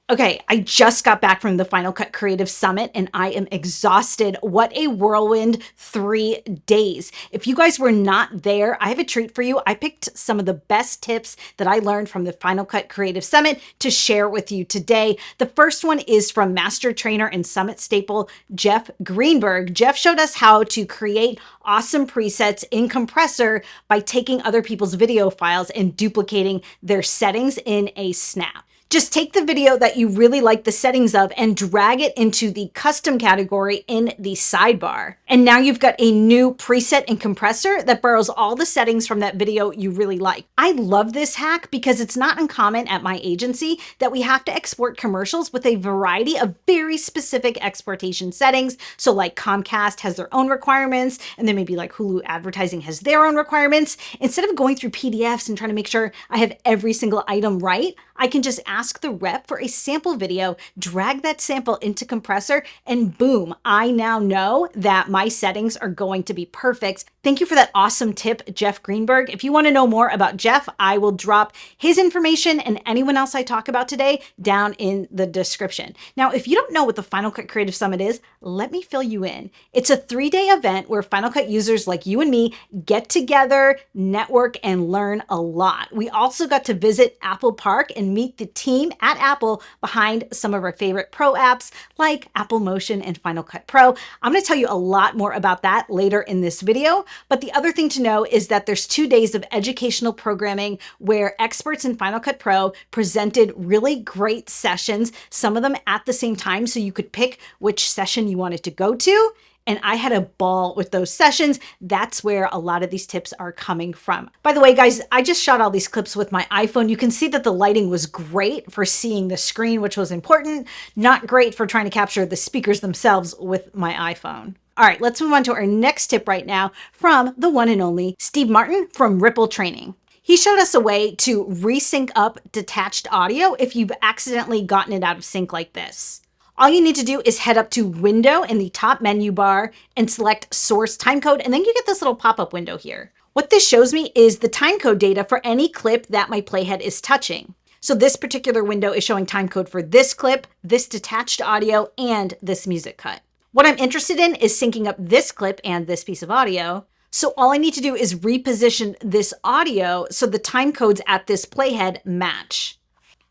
Okay, I just got back from the Final Cut Creative Summit and I am exhausted. What a whirlwind 3 days. If you guys were not there, I have a treat for you. I picked some of the best tips that I learned from the Final Cut Creative Summit to share with you today. The first one is from Master Trainer and Summit staple, Jeff Greenberg. Jeff showed us how to create awesome presets in Compressor by taking other people's video files and duplicating their settings in a snap. Just take the video that you really like the settings of and drag it into the custom category in the sidebar. And now you've got a new preset in Compressor that borrows all the settings from that video you really like. I love this hack because it's not uncommon at my agency that we have to export commercials with a variety of very specific exportation settings. So like Comcast has their own requirements, and then maybe like Hulu Advertising has their own requirements. Instead of going through PDFs and trying to make sure I have every single item right, I can just ask the rep for a sample video, drag that sample into Compressor, and boom, I now know that my settings are going to be perfect. Thank you for that awesome tip, Jeff Greenberg. If you want to know more about Jeff, I will drop his information and anyone else I talk about today down in the description. Now, if you don't know what the Final Cut Creative Summit is, let me fill you in. It's a 3-day event where Final Cut users like you and me get together, network, and learn a lot. We also got to visit Apple Park and meet the team at Apple behind some of our favorite pro apps like Apple Motion and Final Cut Pro. I'm going to tell you a lot more about that later in this video. But the other thing to know is that there's 2 days of educational programming where experts in Final Cut Pro presented really great sessions, some of them at the same time, so you could pick which session you wanted to go to. And I had a ball with those sessions. That's where a lot of these tips are coming from. By the way, guys, I just shot all these clips with my iPhone. You can see that the lighting was great for seeing the screen, which was important, not great for trying to capture the speakers themselves with my iPhone. All right, let's move on to our next tip right now from the one and only Steve Martin from Ripple Training. He showed us a way to resync up detached audio if you've accidentally gotten it out of sync like this. All you need to do is head up to Window in the top menu bar and select Source Timecode, and then you get this little pop-up window here. What this shows me is the timecode data for any clip that my playhead is touching. So this particular window is showing timecode for this clip, this detached audio, and this music cut. What I'm interested in is syncing up this clip and this piece of audio. So all I need to do is reposition this audio so the timecodes at this playhead match.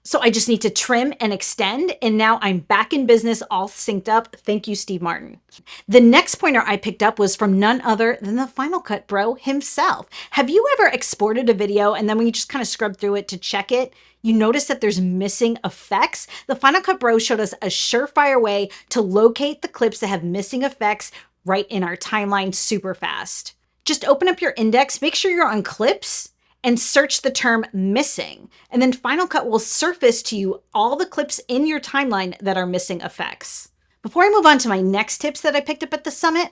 So I just need to trim and extend, and now I'm back in business, all synced up. Thank you, Steve Martin. The next pointer I picked up was from none other than the Final Cut Bro himself. Have you ever exported a video and then when you just kind of scrub through it to check it, you notice that there's missing effects? The Final Cut Bro showed us a surefire way to locate the clips that have missing effects right in our timeline super fast. Just open up your index, make sure you're on clips, and search the term missing. And then Final Cut will surface to you all the clips in your timeline that are missing effects. Before I move on to my next tips that I picked up at the summit,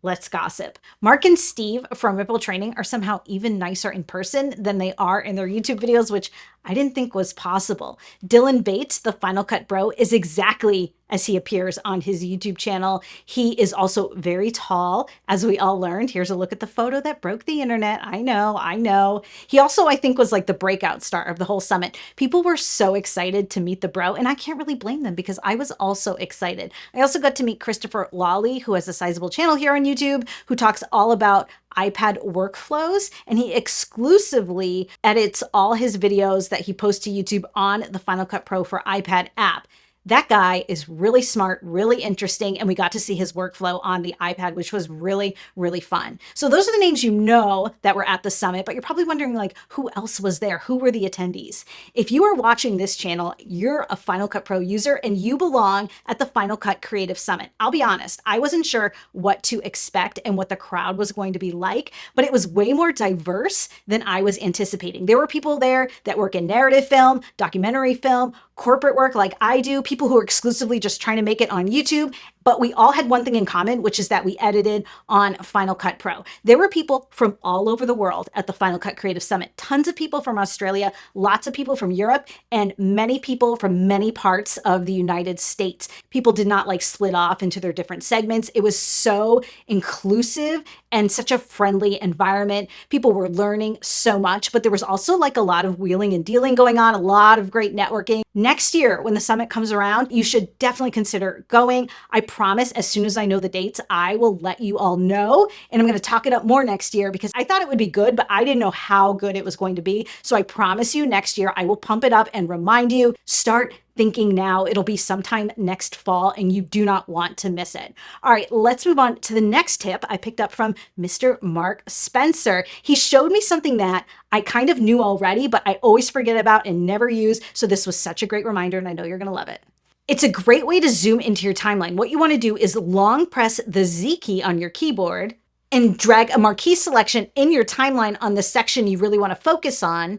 let's gossip. Mark and Steve from Ripple Training are somehow even nicer in person than they are in their YouTube videos, which I didn't think was possible. Dylan Bates, the Final Cut Bro, is exactly as he appears on his YouTube channel. He is also very tall, as we all learned. Here's a look at the photo that broke the internet. I know. He also, I think, was like the breakout star of the whole summit. People were so excited to meet the bro, and I can't really blame them because I was also excited. I also got to meet Christopher Lawley, who has a sizable channel here on YouTube, who talks all about iPad workflows, and he exclusively edits all his videos that he posts to YouTube on the Final Cut Pro for iPad app. That guy is really smart, really interesting, and we got to see his workflow on the iPad, which was really, really fun. So those are the names you know that were at the summit, but you're probably wondering, like, who else was there? Who were the attendees? If you are watching this channel, you're a Final Cut Pro user and you belong at the Final Cut Creative Summit. I'll be honest, I wasn't sure what to expect and what the crowd was going to be like, but it was way more diverse than I was anticipating. There were people there that work in narrative film, documentary film, corporate work like I do, people who are exclusively just trying to make it on YouTube, But we all had one thing in common, which is that we edited on Final Cut Pro. There were people from all over the world at the Final Cut Creative Summit. Tons of people from Australia, lots of people from Europe, and many people from many parts of the United States. People did not like split off into their different segments. It was so inclusive and such a friendly environment. People were learning so much, but there was also like a lot of wheeling and dealing going on, a lot of great networking. Next year, when the summit comes around, you should definitely consider going. I promise as soon as I know the dates, I will let you all know. And I'm going to talk it up more next year because I thought it would be good, but I didn't know how good it was going to be. So I promise you next year, I will pump it up and remind you, start thinking now. It'll be sometime next fall and you do not want to miss it. All right, let's move on to the next tip I picked up from Mr. Mark Spencer. He showed me something that I kind of knew already, but I always forget about and never use. So this was such a great reminder and I know you're going to love it. It's a great way to zoom into your timeline. What you want to do is long press the Z key on your keyboard and drag a marquee selection in your timeline on the section you really want to focus on,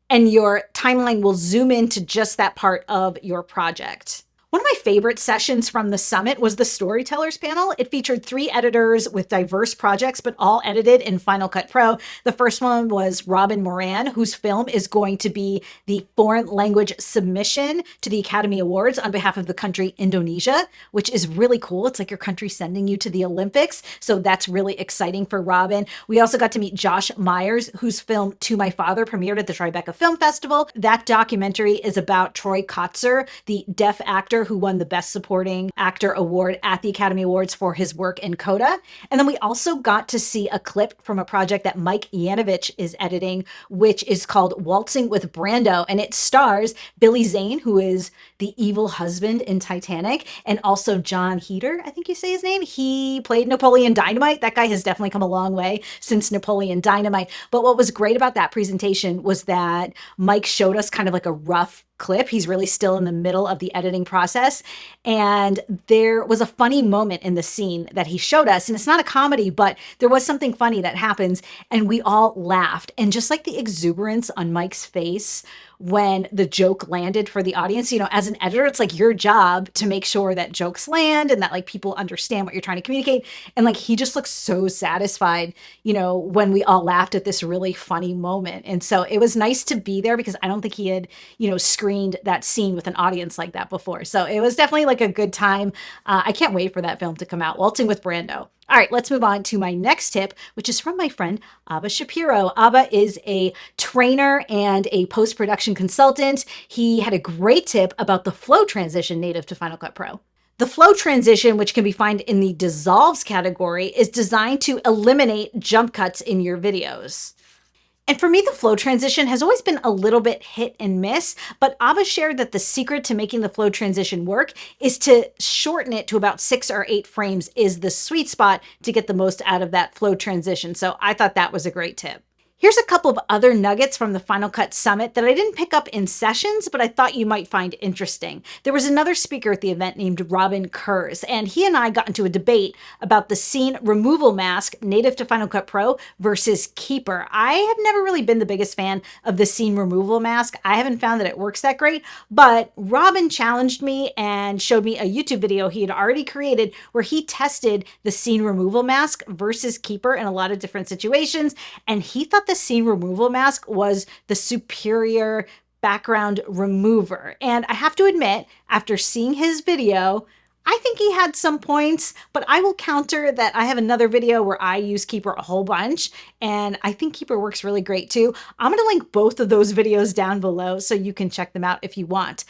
and your timeline will zoom into just that part of your project. One of my favorite sessions from the summit was the Storytellers panel. It featured 3 editors with diverse projects, but all edited in Final Cut Pro. The first one was Robin Moran, whose film is going to be the foreign language submission to the Academy Awards on behalf of the country Indonesia, which is really cool. It's like your country sending you to the Olympics. So that's really exciting for Robin. We also got to meet Josh Meyers, whose film To My Father premiered at the Tribeca Film Festival. That documentary is about Troy Kotsur, the deaf actor who won the Best Supporting Actor award at the Academy Awards for his work in Coda. And then we also got to see a clip from a project that Mike Yanovich is editing, which is called Waltzing with Brando. And it stars Billy Zane, who is the evil husband in Titanic, and also John Heder, I think you say his name. He played Napoleon Dynamite. That guy has definitely come a long way since Napoleon Dynamite. But what was great about that presentation was that Mike showed us kind of like a rough clip. He's really still in the middle of the editing process. And there was a funny moment in the scene that he showed us. And it's not a comedy, but there was something funny that happens. And we all laughed. And just like the exuberance on Mike's face when the joke landed for the audience, you know, as an editor, it's like your job to make sure that jokes land and that like people understand what you're trying to communicate. And like, he just looked so satisfied, you know, when we all laughed at this really funny moment. And so it was nice to be there because I don't think he had, you know, screened that scene with an audience like that before. So it was definitely like a good time. I can't wait for that film to come out, Waltzing with Brando. All right, let's move on to my next tip, which is from my friend, Abba Shapiro. Abba is a trainer and a post-production consultant. He had a great tip about the flow transition native to Final Cut Pro. The flow transition, which can be found in the dissolves category, is designed to eliminate jump cuts in your videos. And for me, the flow transition has always been a little bit hit and miss, but Abba shared that the secret to making the flow transition work is to shorten it to about 6 or 8 frames is the sweet spot to get the most out of that flow transition. So I thought that was a great tip. Here's a couple of other nuggets from the Final Cut Summit that I didn't pick up in sessions, but I thought you might find interesting. There was another speaker at the event named Robin Kurz, and he and I got into a debate about the scene removal mask native to Final Cut Pro versus Keeper. I have never really been the biggest fan of the scene removal mask. I haven't found that it works that great, but Robin challenged me and showed me a YouTube video he had already created where he tested the scene removal mask versus Keeper in a lot of different situations, and he thought the scene removal mask was the superior background remover. And I have to admit, after seeing his video, I think he had some points, but I will counter that I have another video where I use Keeper a whole bunch, and I think Keeper works really great too. I'm going to link both of those videos down below so you can check them out if you want.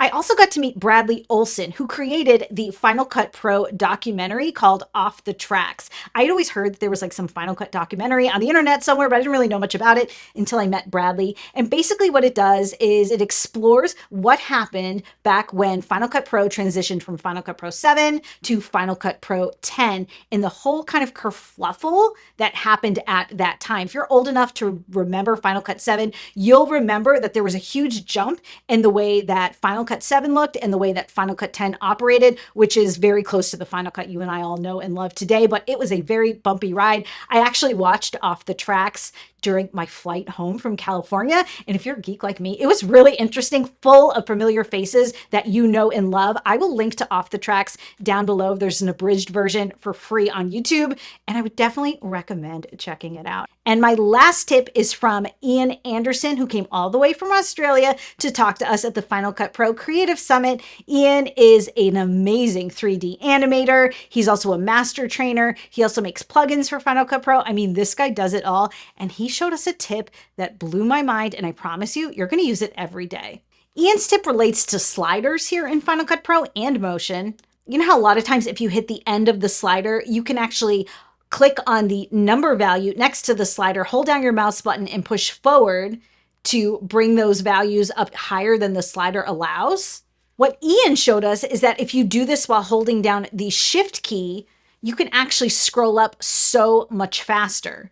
I also got to meet Bradley Olson, who created the Final Cut Pro documentary called Off the Tracks. I'd always heard that there was like some Final Cut documentary on the internet somewhere, but I didn't really know much about it until I met Bradley. And basically what it does is it explores what happened back when Final Cut Pro transitioned from Final Cut Pro 7 to Final Cut Pro 10 and the whole kind of kerfluffle that happened at that time. If you're old enough to remember Final Cut 7, you'll remember that there was a huge jump in the way that Final Cut 7 looked and the way that Final Cut 10 operated, which is very close to the Final Cut you and I all know and love today, but it was a very bumpy ride. I actually watched Off the Tracks during my flight home from California. And if you're a geek like me, it was really interesting, full of familiar faces that you know and love. I will link to Off the Tracks down below. There's an abridged version for free on YouTube, and I would definitely recommend checking it out. And my last tip is from Iain Anderson, who came all the way from Australia to talk to us at the Final Cut Pro Creative Summit. Iain is an amazing 3D animator. He's also a master trainer. He also makes plugins for Final Cut Pro. I mean, this guy does it all. And he showed us a tip that blew my mind, and I promise you, you're going to use it every day. Iain's tip relates to sliders here in Final Cut Pro and Motion. You know how a lot of times if you hit the end of the slider, you can actually click on the number value next to the slider, hold down your mouse button and push forward to bring those values up higher than the slider allows. What Iain showed us is that if you do this while holding down the shift key, you can actually scroll up so much faster.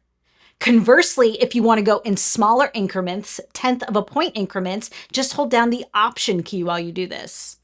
Conversely, if you want to go in smaller increments, 1/10 of a point increments, just hold down the option key while you do this.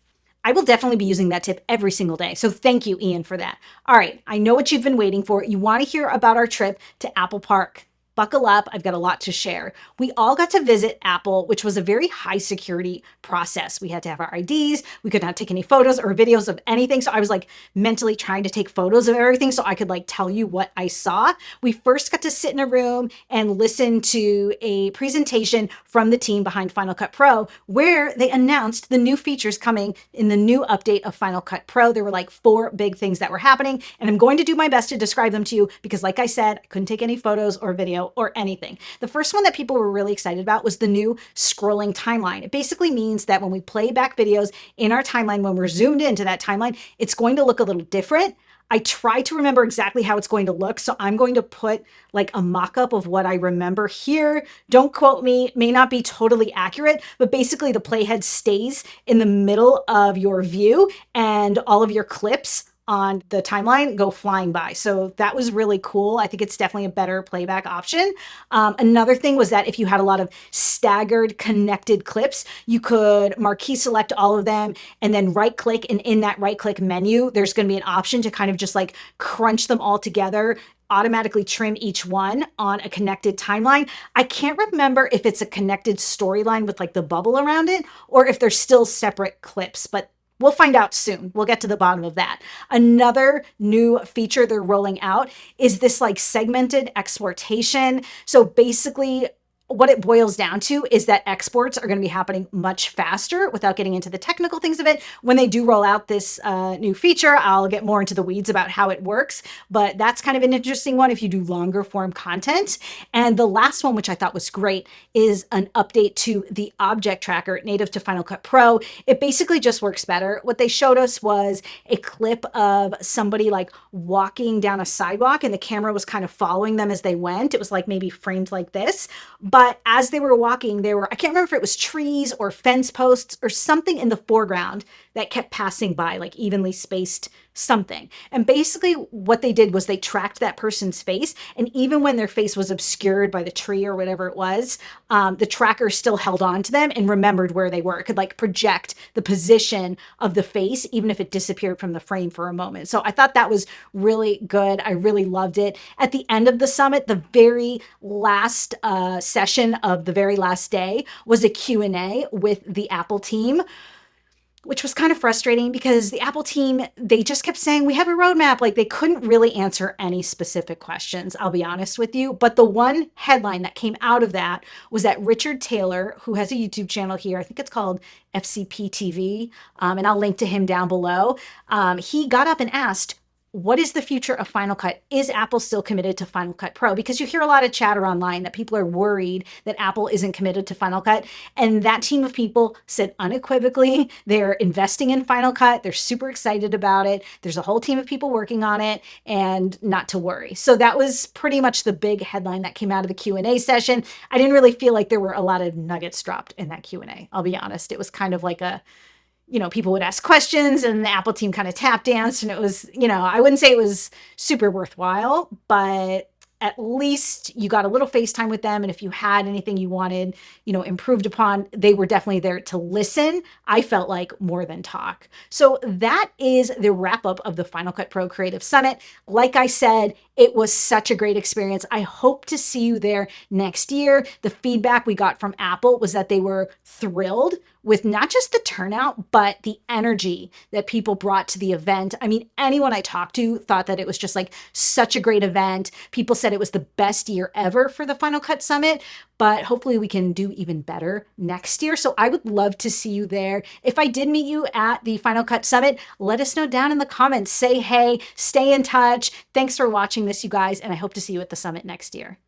I will definitely be using that tip every single day. So thank you, Iain, for that. All right, I know what you've been waiting for. You want to hear about our trip to Apple Park. Buckle up, I've got a lot to share. We all got to visit Apple, which was a very high security process. We had to have our IDs, we could not take any photos or videos of anything. So I was like mentally trying to take photos of everything so I could like tell you what I saw. We first got to sit in a room and listen to a presentation from the team behind Final Cut Pro, where they announced the new features coming in the new update of Final Cut Pro. There were like 4 big things that were happening, and I'm going to do my best to describe them to you because like I said, I couldn't take any photos or video or anything. The first one that people were really excited about was the new scrolling timeline. It basically means that when we play back videos in our timeline, when we're zoomed into that timeline, it's going to look a little different. I try to remember exactly how it's going to look, so I'm going to put like a mock-up of what I remember here. Don't quote me, it may not be totally accurate, but basically the playhead stays in the middle of your view and all of your clips on the timeline go flying by. So that was really cool. I think it's definitely a better playback option. Another thing was that if you had a lot of staggered connected clips, you could marquee select all of them and then right click, and in that right click menu, there's going to be an option to kind of just like crunch them all together, automatically trim each one on a connected timeline. I can't remember if it's a connected storyline with like the bubble around it or if they're still separate clips, but we'll find out soon. We'll get to the bottom of that. Another new feature they're rolling out is this like segmented exportation. So basically what it boils down to is that exports are going to be happening much faster. Without getting into the technical things of it, when they do roll out this new feature, I'll get more into the weeds about how it works, but that's kind of an interesting one if you do longer form content. And the last one, which I thought was great, is an update to the object tracker native to Final Cut Pro. It basically just works better. What they showed us was a clip of somebody like walking down a sidewalk and the camera was kind of following them as they went. It was like maybe framed like this, but as they were walking, there were, I can't remember if it was trees or fence posts or something in the foreground that kept passing by, like evenly spaced something. And basically what they did was they tracked that person's face. And even when their face was obscured by the tree or whatever it was, the tracker still held on to them and remembered where they were. It could like project the position of the face, even if it disappeared from the frame for a moment. So I thought that was really good. I really loved it. At the end of the summit, the very last session of the very last day was a Q&A with the Apple team, which was kind of frustrating because the Apple team, they just kept saying, we have a roadmap. Like they couldn't really answer any specific questions, I'll be honest with you. But the one headline that came out of that was that Richard Taylor, who has a YouTube channel here, I think it's called FCP TV, and I'll link to him down below. He got up and asked, what is the future of Final Cut? Is Apple still committed to Final Cut Pro? Because you hear a lot of chatter online that people are worried that Apple isn't committed to Final Cut. And that team of people said unequivocally, they're investing in Final Cut. They're super excited about it. There's a whole team of people working on it and not to worry. So that was pretty much the big headline that came out of the Q&A session. I didn't really feel like there were a lot of nuggets dropped in that Q&A. I'll be honest. It was kind of like a, you know, people would ask questions and the Apple team kind of tap danced, and it was, you know, I wouldn't say it was super worthwhile, but at least you got a little FaceTime with them. And if you had anything you wanted, improved upon, they were definitely there to listen. I felt like more than talk. So that is the wrap up of the Final Cut Pro Creative Summit. Like I said, it was such a great experience. I hope to see you there next year. The feedback we got from Apple was that they were thrilled with not just the turnout, but the energy that people brought to the event. I mean, anyone I talked to thought that it was just like such a great event. People said it was the best year ever for the Final Cut Summit, but hopefully we can do even better next year. So I would love to see you there. If I did meet you at the Final Cut Summit, let us know down in the comments. Say hey, stay in touch. Thanks for watching this, you guys, and I hope to see you at the summit next year.